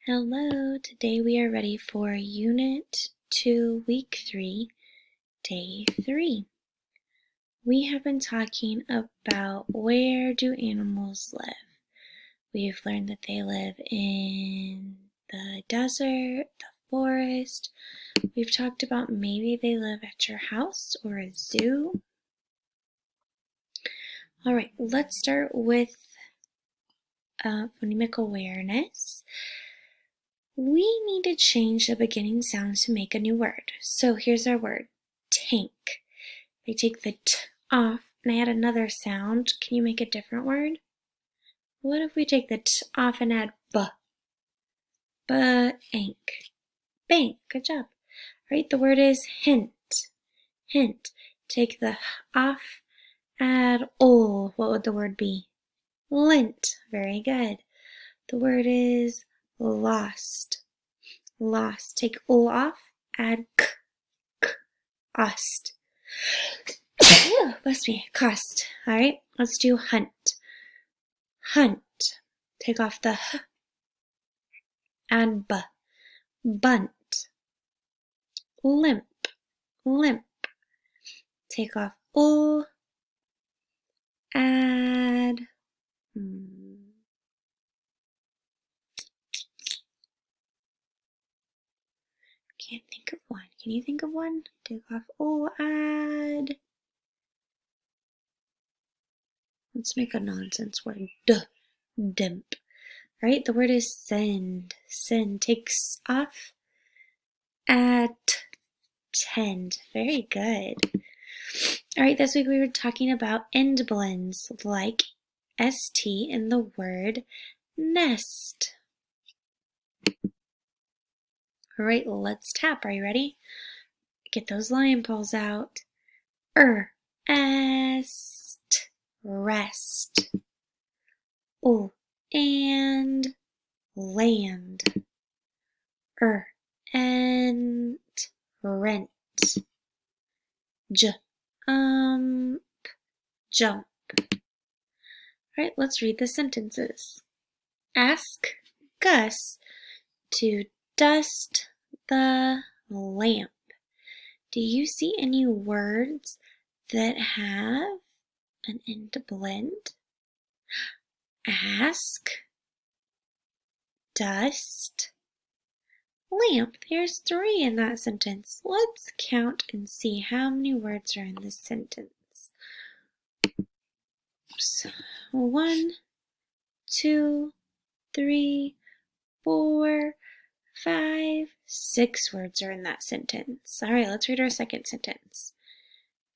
Hello, today we are ready for Unit 2, Week 3, Day 3. We have been talking about where do animals live. We've learned that they live in the desert, the forest. We've talked about maybe they live at your house or a zoo. All right, let's start with phonemic awareness. We need to change the beginning sound to make a new word. So here's our word, tank. If I take the t off and I add another sound, can you make a different word? What if we take the t off and add b? Bank. Bank. Good job. All right, the word is hint. Hint. Take the h off, add ol. What would the word be? Lint. Very good. The word is lost. Lost. Take ol off, add k. Cost. Must be cost. All right, let's do hunt. Hunt. Take off the h, add b. Bunt. Limp. Limp. Take off ul, add can't think of one. Can you think of one? Take off ul, add. Let's make a nonsense word. Dimp. All right, the word is send. Send. Takes off, add tend. Very good. All right, this week we were talking about end blends like st in the word nest. All right, let's tap. Are you ready? Get those lion paws out. Est, rest. And land. And rent. Jump. All right, let's read the sentences. Ask Gus to dust the lamp. Do you see any words that have an end blend? Ask, dust, lamp. There's 3 in that sentence. Let's count and see how many words are in this sentence. Oops. 1, 2, 3, 4, 5, 6 words are in that sentence. All right, let's read our second sentence.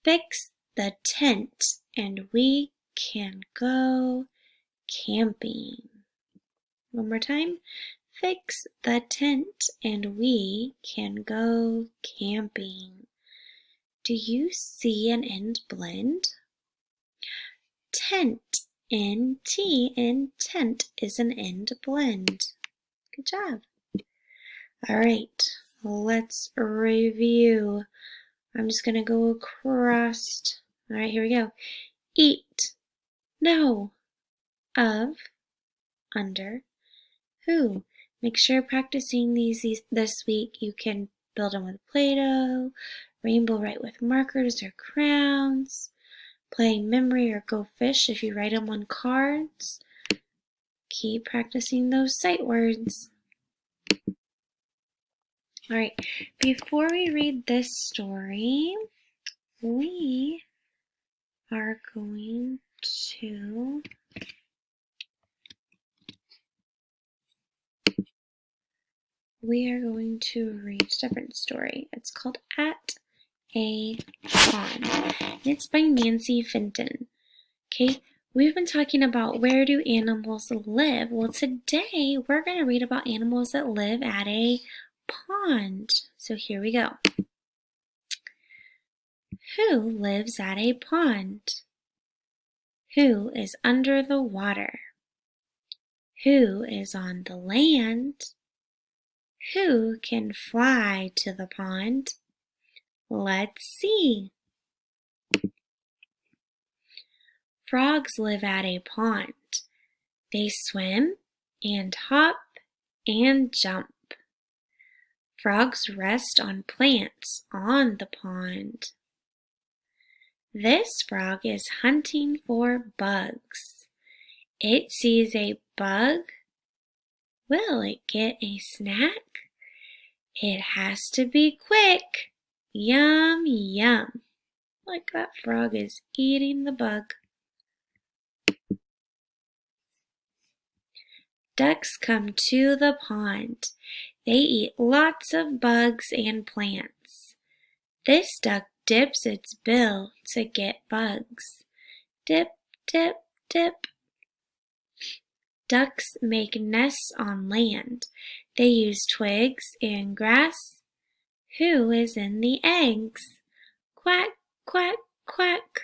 Fix the tent and we can go camping. One more time. Fix the tent and we can go camping. Do you see an end blend? Tent, N-T, in tent is an end blend. Good job. All right, let's review. I'm just going to go across. All right, here we go. Eat, no, of, under, who. Make sure practicing these this week. You can build them with Play-Doh, rainbow write with markers or crowns, play memory or go fish if you write them on cards. Keep practicing those sight words. All right, before we read this story, we are going to read a different story. It's called At a Pond, and it's by Nancy Fenton. Okay, we've been talking about where do animals live. Well, today we're going to read about animals that live at a pond. So here we go. Who lives at a pond? Who is under the water? Who is on the land? Who can fly to the pond? Let's see. Frogs live at a pond. They swim and hop and jump. Frogs rest on plants on the pond. This frog is hunting for bugs. It sees a bug. Will it get a snack? It has to be quick. Yum, yum. Like that frog is eating the bug. Ducks come to the pond. They eat lots of bugs and plants. This duck dips its bill to get bugs. Dip, dip, dip. Ducks make nests on land. They use twigs and grass. Who is in the eggs? Quack, quack, quack.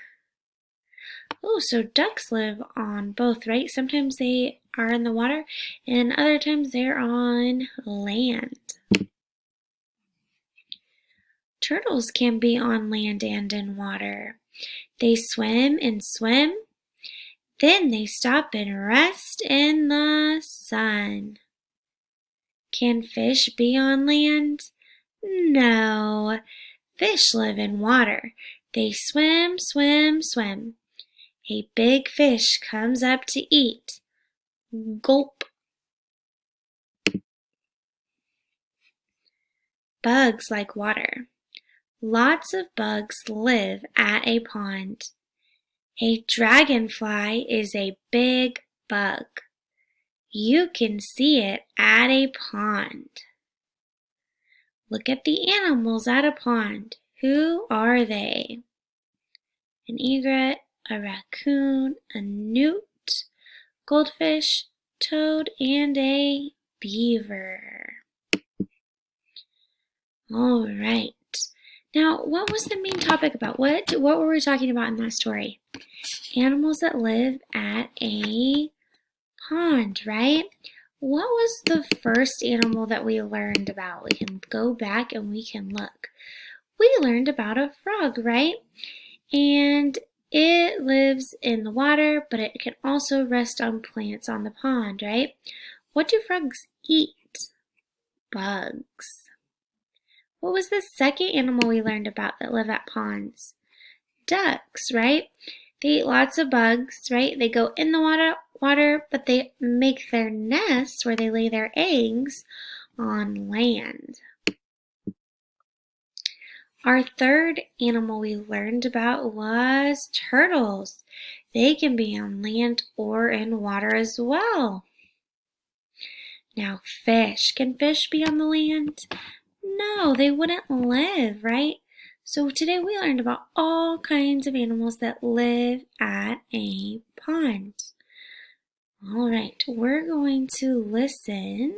Oh, so ducks live on both, right? Sometimes they are in the water and other times they're on land. Turtles can be on land and in water. They swim and swim. Then they stop and rest in the sun. Can fish be on land? No. Fish live in water. They swim, swim, swim. A big fish comes up to eat. Gulp. Bugs like water. Lots of bugs live at a pond. A dragonfly is a big bug. You can see it at a pond. Look at the animals at a pond. Who are they? An egret, a raccoon, a newt, goldfish, toad, and a beaver. All right. Now, what was the main topic about? What were we talking about in that story? Animals that live at a pond, right? What was the first animal that we learned about? We can go back and we can look. We learned about a frog, right? And it lives in the water, but it can also rest on plants on the pond, right? What do frogs eat? Bugs. What was the second animal we learned about that live at ponds? Ducks, right? They eat lots of bugs, right? They go in the water, but they make their nests where they lay their eggs on land. Our third animal we learned about was turtles. They can be on land or in water as well. Now, fish. Can fish be on the land? No, they wouldn't live, right? So today we learned about all kinds of animals that live at a pond. All right, we're going to listen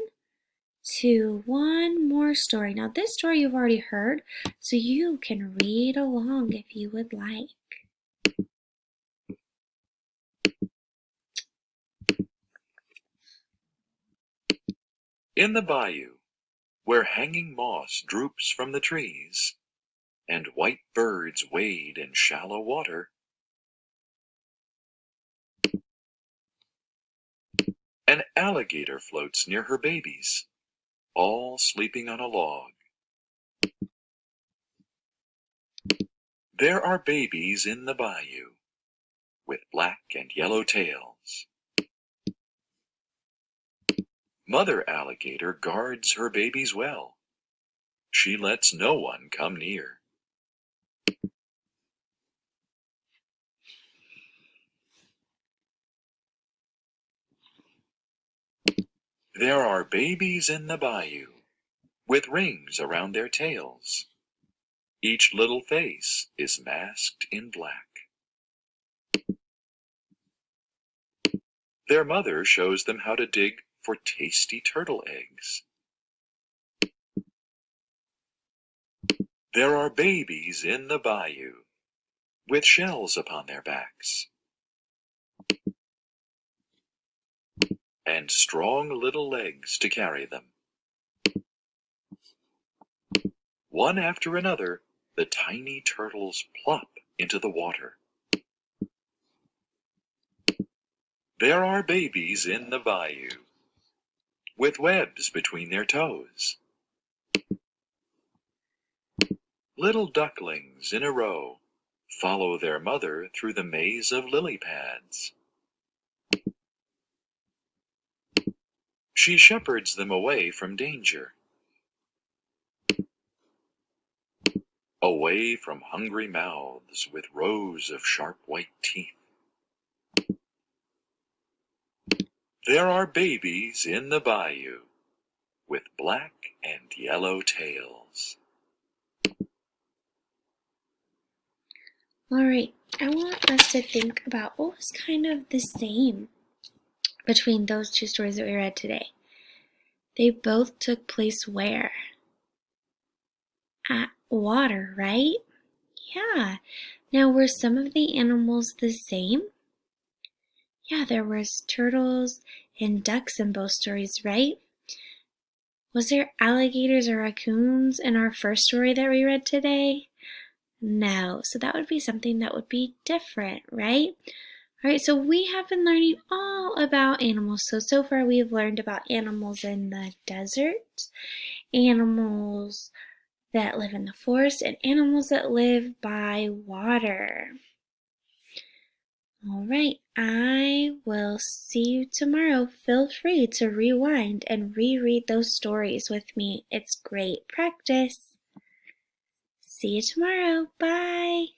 to one more story. Now, this story you've already heard, so you can read along if you would like. In the bayou, where hanging moss droops from the trees, and white birds wade in shallow water, an alligator floats near her babies, all sleeping on a log. There are babies in the bayou, with black and yellow tails. Mother alligator guards her babies well. She lets no one come near. There are babies in the bayou, with rings around their tails. Each little face is masked in black. Their mother shows them how to dig for tasty turtle eggs. There are babies in the bayou, with shells upon their backs, and strong little legs to carry them. One after another, the tiny turtles plop into the water. There are babies in the bayou, with webs between their toes. Little ducklings in a row follow their mother through the maze of lily pads. She shepherds them away from danger, away from hungry mouths with rows of sharp white teeth. There are babies in the bayou with black and yellow tails. All right, I want us to think about what was kind of the same between those two stories that we read today. They both took place where? At water, right? Yeah. Now, were some of the animals the same? Yeah, there was turtles and ducks in both stories, right? Was there alligators or raccoons in our first story that we read today? No, so that would be something that would be different, right? All right, so we have been learning all about animals. So far we've learned about animals in the desert, animals that live in the forest, and animals that live by water. All right, I will see you tomorrow. Feel free to rewind and reread those stories with me. It's great practice. See you tomorrow. Bye.